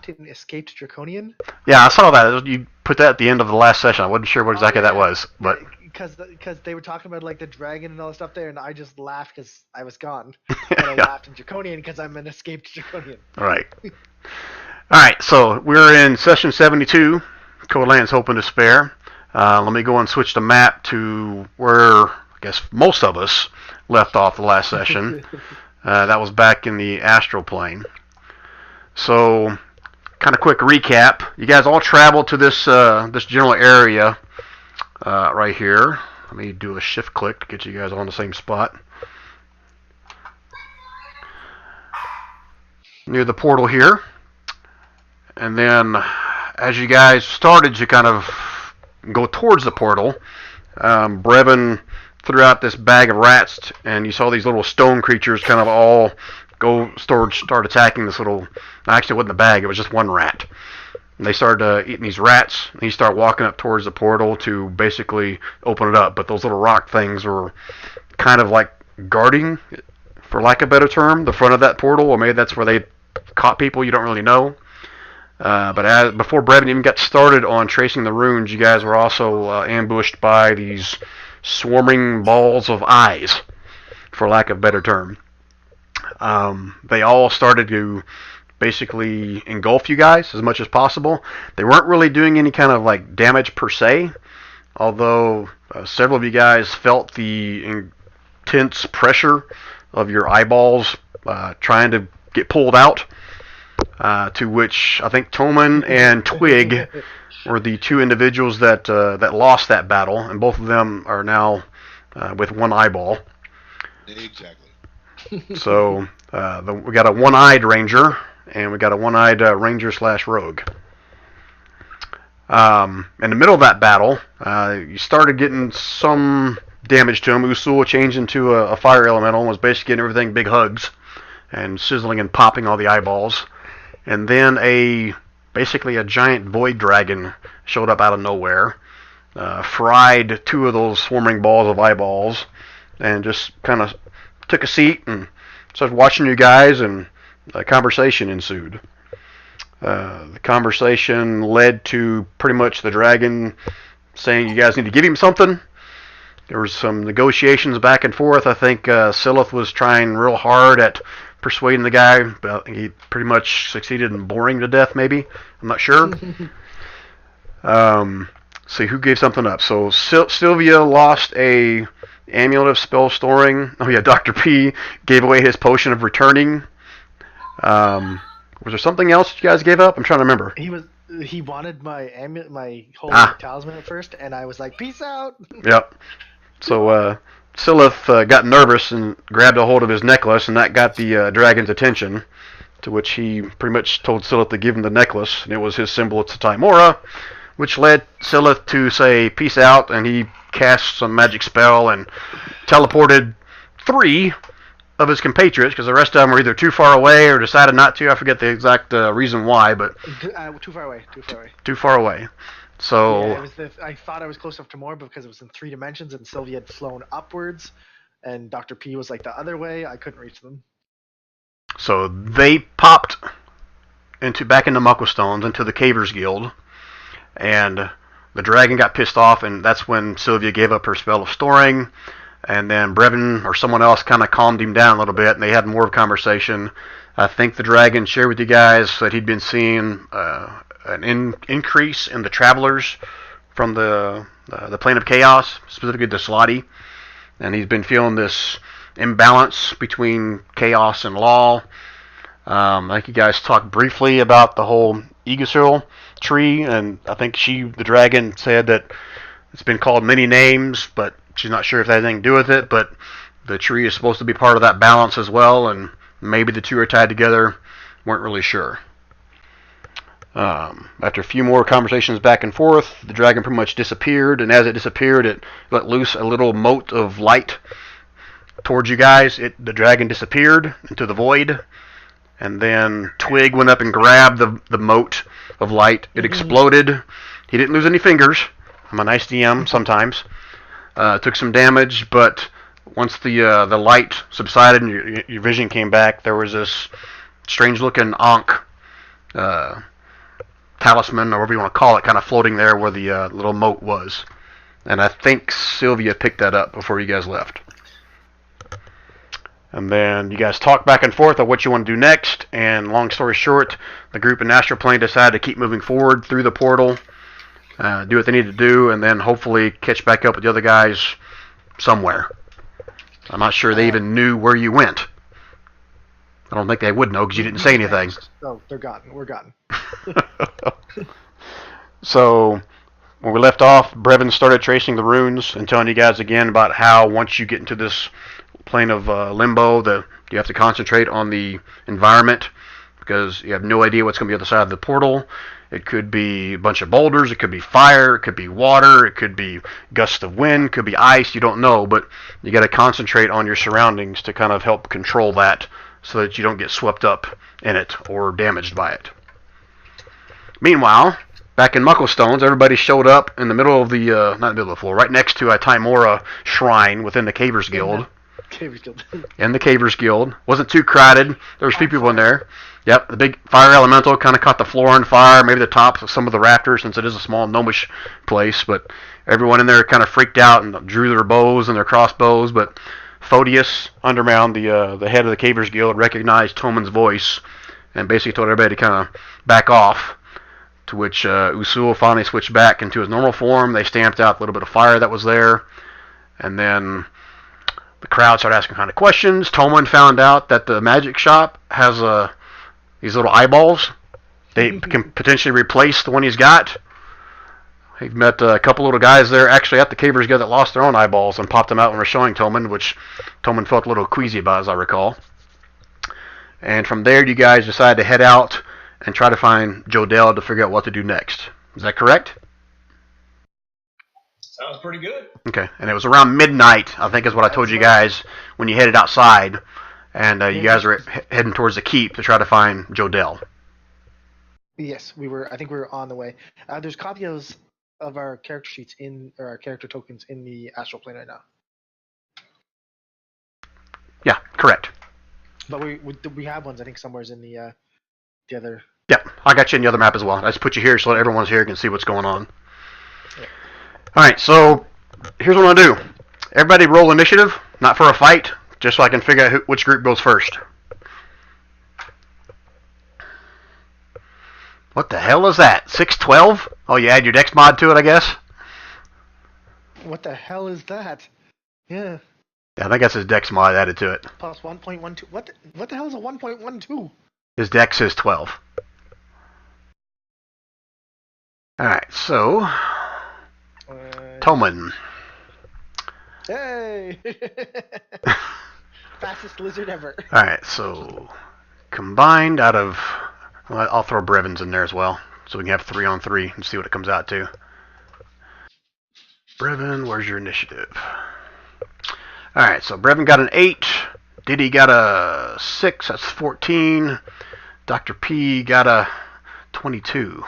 Captain Escaped Draconian. Yeah, I saw that. You put that at the end of the last session. I wasn't sure what exactly that was, but because they were talking about like the dragon and all the stuff there, and I just laughed because I was gone, but I laughed in Draconian because I'm an escaped Draconian. Right. All right, so we're in session 72, Cold Lands Hope and Despair. Let me go and switch the map to where I guess most of us left off the last session. That was back in the astral plane. So, kind of quick recap. You guys all traveled to this this general area right here. Let me do a shift click to get you guys on the same spot. Near the portal here. And then, as you guys started to kind of go towards the portal, Brevin threw out this bag of rats, and you saw these little stone creatures kind of all start attacking this little. Actually, it wasn't a bag; it was just one rat. And they started eating these rats, and he started walking up towards the portal to basically open it up. But those little rock things were kind of like guarding, for lack of a better term, the front of that portal, or maybe that's where they caught people. You don't really know. But before Brevin even got started on tracing the runes, you guys were also ambushed by these swarming balls of eyes, for lack of a better term. They all started to basically engulf you guys as much as possible. They weren't really doing any kind of like damage per se, although several of you guys felt the intense pressure of your eyeballs trying to get pulled out. To which I think Toman and Twig were the two individuals that lost that battle, and both of them are now with one eyeball. Exactly. So we got a one-eyed ranger, and we got a one-eyed ranger/rogue. In the middle of that battle, you started getting some damage to him. Usul changed into a fire elemental and was basically getting everything big hugs and sizzling and popping all the eyeballs. And then basically a giant void dragon showed up out of nowhere, fried two of those swarming balls of eyeballs, and just kind of took a seat and started watching you guys, and a conversation ensued. The conversation led to pretty much the dragon saying you guys need to give him something. There was some negotiations back and forth. I think Silith was trying real hard at persuading the guy, but he pretty much succeeded in boring to death, maybe. I'm not sure. See who gave something up. So Sylvia lost a amulet of spell storing. Oh yeah, Dr. P gave away his potion of returning. Was there something else you guys gave up? I'm trying to remember. He wanted my amulet, my holy talisman at first, and I was like, peace out. Yep. So Silith got nervous and grabbed a hold of his necklace, and that got the dragon's attention, to which he pretty much told Silith to give him the necklace, and it was his symbol of Tymora, which led Silith to say peace out, and he cast some magic spell and teleported 3 of his compatriots, because the rest of them were either too far away or decided not to. I forget the exact reason why, but too far away. Too far away. So yeah, I thought I was close enough to more, but because it was in 3 dimensions and Sylvia had flown upwards, and Dr. P was like the other way, I couldn't reach them. So they popped back into Mucklestones, into the Cavers Guild, and the dragon got pissed off, and that's when Sylvia gave up her spell of storing, and then Brevin or someone else kind of calmed him down a little bit, and they had more of a conversation. I think the dragon shared with you guys that he'd been seeing an increase in the travelers from the plane of chaos, specifically the Slotty, and he's been feeling this imbalance between chaos and law. I think you guys talked briefly about the whole Yggdrasil tree, and I think the dragon said that it's been called many names, but she's not sure if that had anything to do with it, but the tree is supposed to be part of that balance as well, and maybe the two are tied together. Weren't really sure. After a few more conversations back and forth, the dragon pretty much disappeared, and as it disappeared, it let loose a little mote of light towards you guys. The dragon disappeared into the void, and then Twig went up and grabbed the mote of light. It exploded. He didn't lose any fingers. I'm a nice DM sometimes. Took some damage, but once the light subsided and your vision came back, there was this strange-looking Ankh talisman, or whatever you want to call it, kind of floating there where the little moat was. And I think Sylvia picked that up before you guys left. And then you guys talk back and forth on what you want to do next. And long story short, the group in Astral Plane decided to keep moving forward through the portal, do what they need to do, and then hopefully catch back up with the other guys somewhere. I'm not sure they even knew where you went. I don't think they would know because you didn't say anything. Oh, they're gone. We're gone. So, when we left off, Brevin started tracing the runes and telling you guys again about how once you get into this plane of limbo, you have to concentrate on the environment because you have no idea what's going to be on the other side of the portal. It could be a bunch of boulders, it could be fire, it could be water, it could be gusts of wind, it could be ice, you don't know, but you got to concentrate on your surroundings to kind of help control that so that you don't get swept up in it or damaged by it. Meanwhile, back in Mucklestones, everybody showed up in the middle of the, not in the middle of the floor, right next to a Tymora shrine within the Cavers Guild. Cavers Guild. In the Cavers Guild. Wasn't too crowded. There was a few people in there. Yep, the big fire elemental kind of caught the floor on fire, maybe the tops of some of the rafters since it is a small gnomish place, but everyone in there kind of freaked out and drew their bows and their crossbows, but Photius Undermound, the head of the Cavers Guild, recognized Toman's voice and basically told everybody to kind of back off, to which Usul finally switched back into his normal form. They stamped out a little bit of fire that was there, and then the crowd started asking kind of questions. Toman found out that the magic shop has these little eyeballs. They can potentially replace the one he's got. He met a couple little guys there actually at the Cavers Guild that lost their own eyeballs and popped them out when we're showing Toman, which Toman felt a little queasy about, as I recall. And from there, you guys decided to head out and try to find Jodell to figure out what to do next. Is that correct? Sounds pretty good. Okay, and it was around midnight, I think is what I told you guys when you headed outside, and you guys were heading towards the keep to try to find Jodell. Yes, we were. I think we were on the way. There's copies of our character sheets or our character tokens in the Astral Plane right now. Yeah, correct. But we have ones, I think, somewhere's in the other. Yep, I got you in the other map as well. I just put you here so that everyone's here can see what's going on. Yeah. Alright, so here's what I'm going to do. Everybody roll initiative, not for a fight, just so I can figure out which group goes first. What the hell is that? 612? Oh, you add your dex mod to it, I guess? What the hell is that? Yeah. Yeah, I think that's his dex mod added to it. Plus 1.12. What the hell is a 1.12? His dex is 12. Alright, so Toman. Hey! Fastest lizard ever. Alright, so combined out of... Well, I'll throw Brevins in there as well, so we can have 3 on 3 and see what it comes out to. Brevin, where's your initiative? Alright, so Brevin got an 8. Diddy got a 6, that's 14. Dr. P got a 22.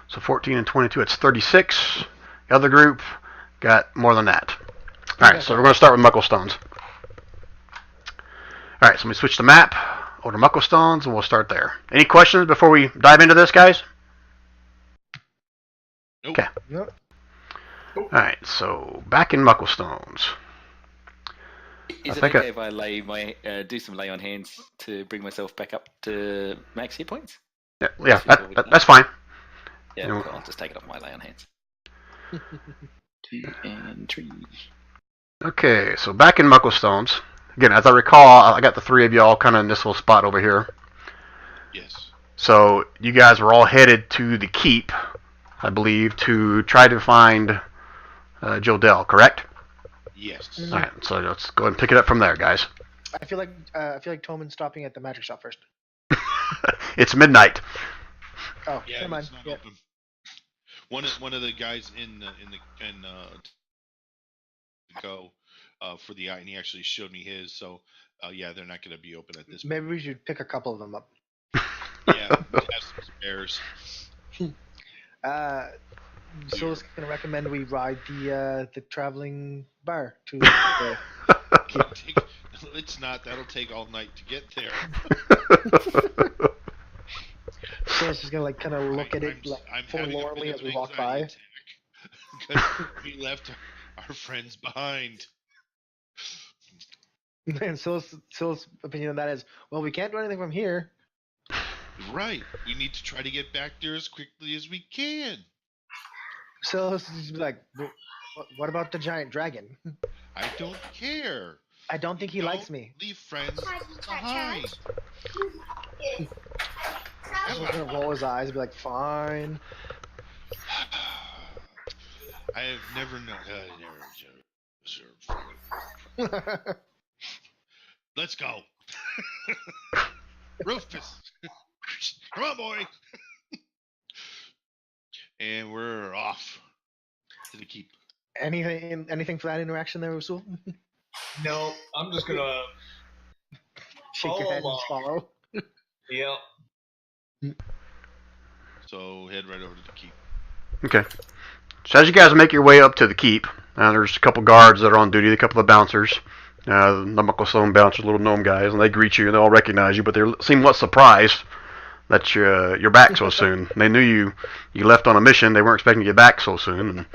So 14 and 22, it's 36. The other group got more than that. Alright, so we're going to start with Mucklestones. Alright, so let me switch the map over to Mucklestones, and we'll start there. Any questions before we dive into this, guys? Nope. Okay. Yep. Alright, so back in Mucklestones. Is it okay if I lay my do some lay on hands to bring myself back up to max hit points? Yeah, that's fine. Yeah, cool. I'll just take it off my lay on hands. 2 and 3. Okay, so back in Mucklestones. Again, as I recall, I got the 3 of you all kind of in this little spot over here. Yes. So you guys were all headed to the keep, I believe, to try to find Jodell, correct? Yes. Mm-hmm. All right, so let's go ahead and pick it up from there, guys. I feel like Toman's stopping at the magic shop first. It's midnight. Oh, Yeah, never mind. it's not Yeah. open. One of the guys in go for the eye, and he actually showed me his. So yeah, they're not going to be open at this point. Maybe we should pick a couple of them up. Yeah, we have some spares. So I was going to recommend we ride the traveling bar to the keep. It's not. That'll take all night to get there. So it's just gonna like kind of look at it I'm having a forlornly bit as of we an walk by. anxiety attack because we left our friends behind. And Scylla's opinion on that is, well, we can't do anything from here. Right. We need to try to get back there as quickly as we can. Scylla's just like, what about the giant dragon? I don't care. I don't think he likes Don't me. Leave friends behind. He's gonna roll his eyes and be like, fine. I have never known. Never. Let's go. Rufus. Come on, boy. And we're off to the keep. Anything for that interaction there, Usul? No, I'm just gonna Shake your head and follow. Yep. So head right over to the keep. Okay. So as you guys make your way up to the keep, there's a couple guards that are on duty, a couple of bouncers. The Mucklestone bouncers, little gnome guys, and they greet you and they all recognize you, but they seem what surprised that you're back so soon. They knew you left on a mission. They weren't expecting you back so soon. And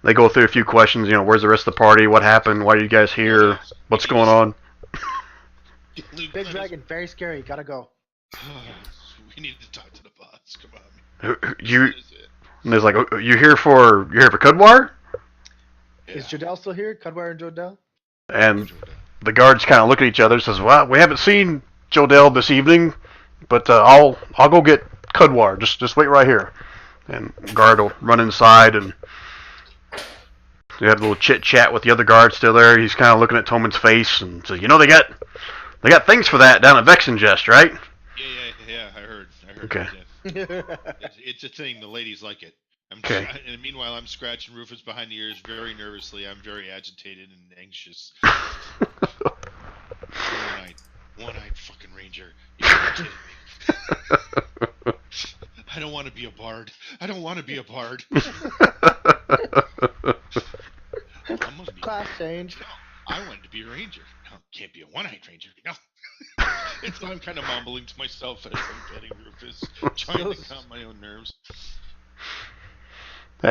they go through a few questions. Where's the rest of the party? What happened? Why are you guys here? What's going on? Big dragon, very scary. Gotta go. We need to talk to the boss. Come on. And there's like, you're here for Kudwar? Yeah. Is Jodel still here? Cudwire and Jodel? And the guards kind of look at each other and says, well, we haven't seen Jodel this evening, but I'll go get Kudwar. Just wait right here. And the guard will run inside, and they had a little chit chat with the other guard still there. He's kind of looking at Toman's face and says, they got things for that down at Vexengest, right? Yeah. I heard. Okay. It's a thing. The ladies like it. Okay. And meanwhile, I'm scratching Rufus behind the ears very nervously. I'm very agitated and anxious. One-eyed fucking ranger. You're kidding me. I don't want to be a bard. I Class change. No, I wanted to be a ranger. No, can't be a one-eyed ranger. No. And so I'm kind of mumbling to myself as I'm petting Rufus, trying to calm my own nerves.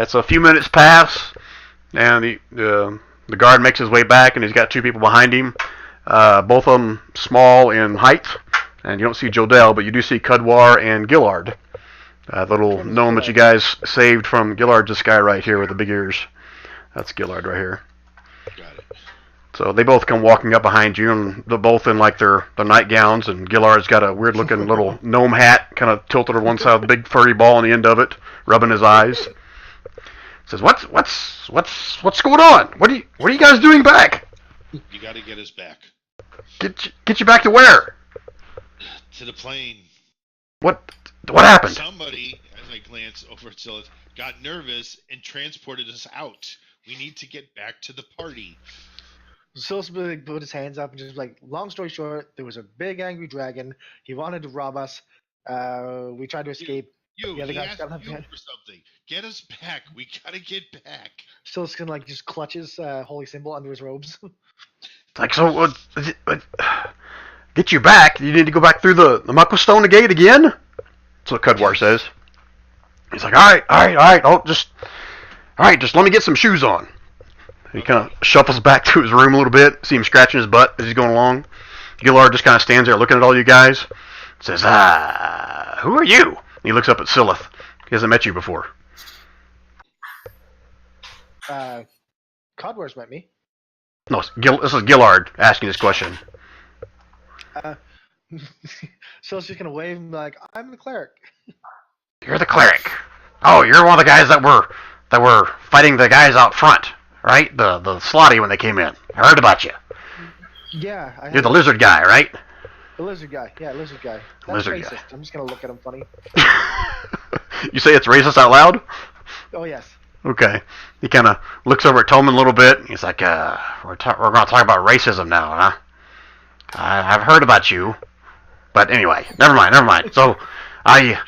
So a few minutes pass, and the guard makes his way back, and he's got two people behind him. Both of them small in height, and you don't see Jodel, but you do see Kudwar and Gillard. The little gnome that you guys saved from Gillard's this guy right here with the big ears. That's Gillard right here. Got it. So they both come walking up behind you, and they're both in like their nightgowns, and Gillard's got a weird looking little gnome hat, kind of tilted to one side with a big furry ball on the end of it, rubbing his eyes. Says, what's going on? What are you guys doing back? You got to get us back. Get you back to where? To the plane. What happened? Somebody, as I glance over at Scylla, got nervous and transported us out. We need to get back to the party. Scylla put his hands up and just like, long story short, there was a big angry dragon. He wanted to rob us. We tried to escape. He asked you for something. Get us back. We gotta get back. Scylla's gonna like just clutch his holy symbol under his robes. Like, so get you back? You need to go back through the Mucklestone gate again? That's what Kudwar says. He's like, all right, just let me get some shoes on. He kind of shuffles back to his room a little bit. See him scratching his butt as he's going along. Gillard just kind of stands there looking at all you guys. Says, who are you? And he looks up at Scylla. He hasn't met you before. Codware's met me. No, this is Gillard asking this question. So she's gonna wave and be like, I'm the cleric. You're the cleric. Oh, you're one of the guys that were fighting the guys out front, right? The slotty when they came in. I heard about you. Yeah. You're the lizard guy, right? The lizard guy. Yeah, lizard guy. That's Lizard racist. guy. I'm just gonna look at him funny. You say it's racist out loud? Oh yes. Okay. He kind of looks over at Toman a little bit. He's like, we're going to talk about racism now, huh? I've heard about you. But anyway, never mind. So, I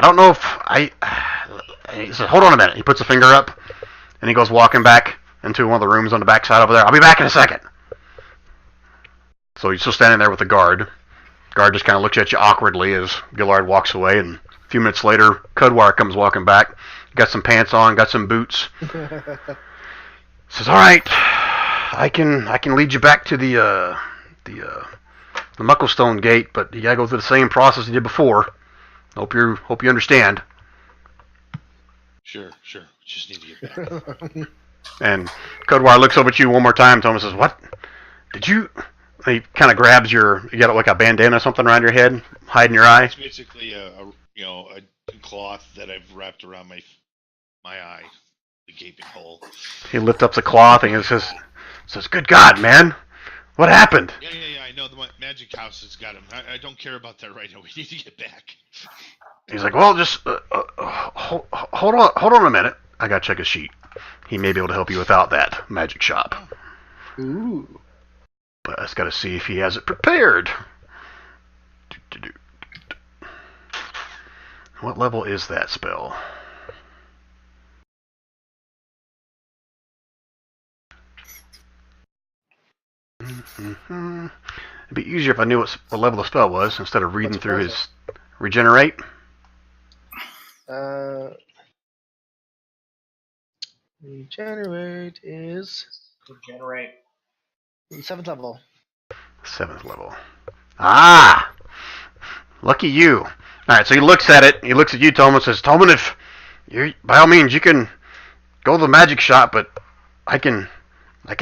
don't know if he says, hold on a minute. He puts a finger up, and he goes walking back into one of the rooms on the back side over there. I'll be back in a second. So he's still standing there with the guard. Guard just kind of looks at you awkwardly as Gillard walks away, and a few minutes later, Cudwire comes walking back. Got some pants on, got some boots. Says, "All right, I can lead you back to the Mucklestone Gate, but you gotta go through the same process you did before. Hope you understand." Sure. Just need to get back. And Cudwire looks over at you one more time. Thomas says, "What? Did you?" He kind of grabs you got like a bandana or something around your head, hiding your eye. It's basically a cloth that I've wrapped around my eye, the gaping hole. He lifts up the cloth and he says, "Good God, man, what happened?" Yeah. I know the magic house has got him. I don't care about that right now. We need to get back. He's like, "Well, just hold on a minute. I gotta check his sheet. He may be able to help you without that magic shop." Ooh. But I just gotta see if he has it prepared. What level is that spell? It'd be easier if I knew what level the spell was instead of reading through his regenerate. Regenerate is Regenerate. 7th level. 7th level. Ah! Lucky you. Alright, so he looks at it. He looks at you, Tolman, and says, "Tolman, if you're, by all means, you can go to the magic shop, but I can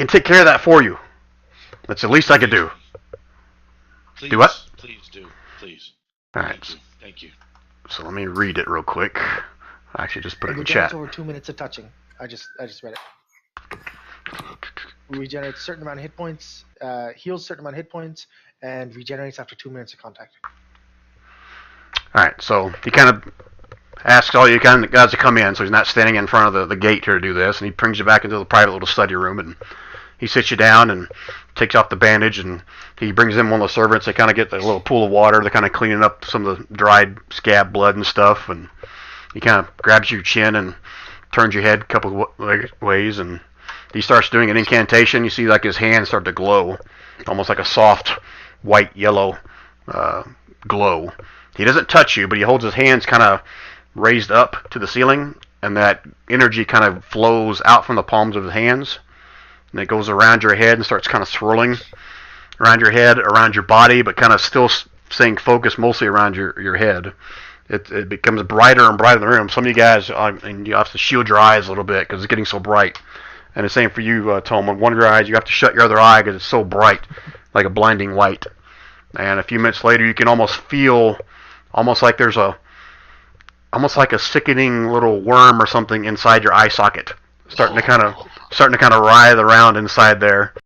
take care of that for you. That's the least I could do." Please, Do what? Please do. Please. Alright, Thank you. so let me read it real quick. I actually just put it in Regenerates chat. over 2 minutes of touching. I just read it. Regenerates a certain amount of hit points, heals a certain amount of hit points, and regenerates after 2 minutes of contact. Alright, so he kind of asks all you kind of guys to come in, so he's not standing in front of the gate here to do this, and he brings you back into the private little study room, and he sits you down and takes off the bandage, and he brings in one of the servants. They kind of get the little pool of water. They're kind of cleaning up some of the dried scab blood and stuff, and he kind of grabs your chin and turns your head a couple of ways, and he starts doing an incantation. You see like his hands start to glow, almost like a soft white yellow glow. He doesn't touch you, but he holds his hands kind of raised up to the ceiling, and that energy kind of flows out from the palms of his hands, and it goes around your head and starts kind of swirling around your head, around your body, but kind of still staying focused mostly around your head. It becomes brighter and brighter in the room. Some of you guys, and you have to shield your eyes a little bit because it's getting so bright. And the same for you, Tom. On one of your eyes, you have to shut your other eye because it's so bright, like a blinding light. And a few minutes later, you can almost feel, almost like there's almost like a sickening little worm or something inside your eye socket, starting to kind of writhe around inside there.